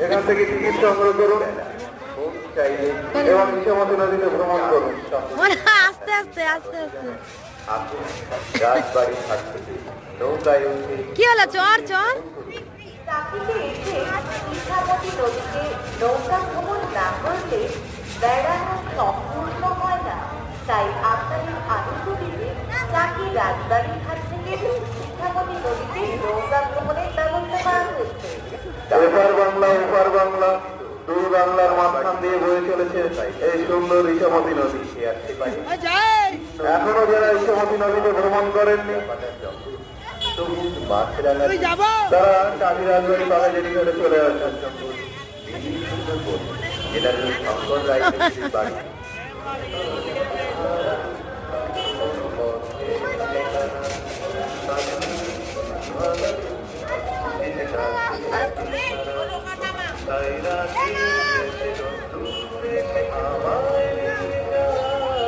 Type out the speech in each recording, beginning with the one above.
এখান থেকে টিকিট সংগ্রহ করুন এবং ইচ্ছামতি নদীতে ভ্রমণ করুন। আস্তে আস্তে আস্তে আস্তে আপনি রাজবাড়ি ঘাট থেকে নৌকায় উঠে কি হলো? চর চর তাকিতে এসে ইচ্ছামতি নদীতে নৌকা ভ্রমণ না করলে বেড়ানো সম্পূর্ণ হয় না। তাই আপনাদের আনন্দ দিতে চাকি রাজবাড়ি ঘাট থেকে ইচ্ছামতি নদীতে নৌকা ভ্রমণের ব্যবস্থা করা হয়েছে। এপার বাংলা ওপার বাংলা দুই বাংলার মাঝখান দিয়ে বয়ে চলেছে এই সুন্দর ইচ্ছামতি নদী। এখনো যারা ইচ্ছামতি নদীতে ভ্রমণ করেননি তারা চাকি রাজবাড়ি বাগাজেরি ঘাটে চলে আসেন। এটা শঙ্কর রায় বাড়ি।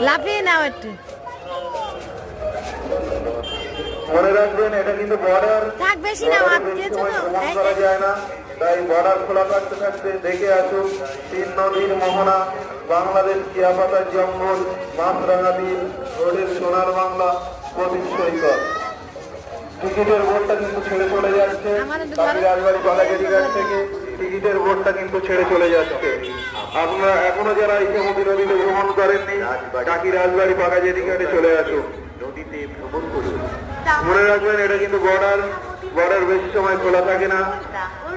লাফিয়ে নাও একটু। মনে রাখবেন এটা কিন্তু বর্ডার, থাক বেশি না, মাপ দিয়েছো তো। ভ্রমণ এই করা যায় না, তাই বর্ডার খোলা থাকতে থাকতে দেখে আসুন তিন নদীর মোহনা, বাংলাদেশ চিয়াপাতার জঙ্গল, মাছরাঙা দ্বীপ, রোডের সোনার বাংলা, প্রদীপ সৈকত। টিকিটের বোর্ডটা কিন্তু ছেড়ে চলে যাচ্ছে চাকি রাজবাড়ি বাগাজেরি ঘাট থেকে। টিকিটের বোর্ডটা কিন্তু ছেড়ে চলে যাচ্ছে। আপনারা এখনো যারা ইচ্ছামতি নদীতে ভ্রমণ করেননি চাকি রাজবাড়ি বাগাজেরি ঘাটে চলে আসুন, নদীতে ভ্রমণ করুন। মনে রাখবেন এটা কিন্তু বর্ডার বেশি সময় খোলা থাকে না,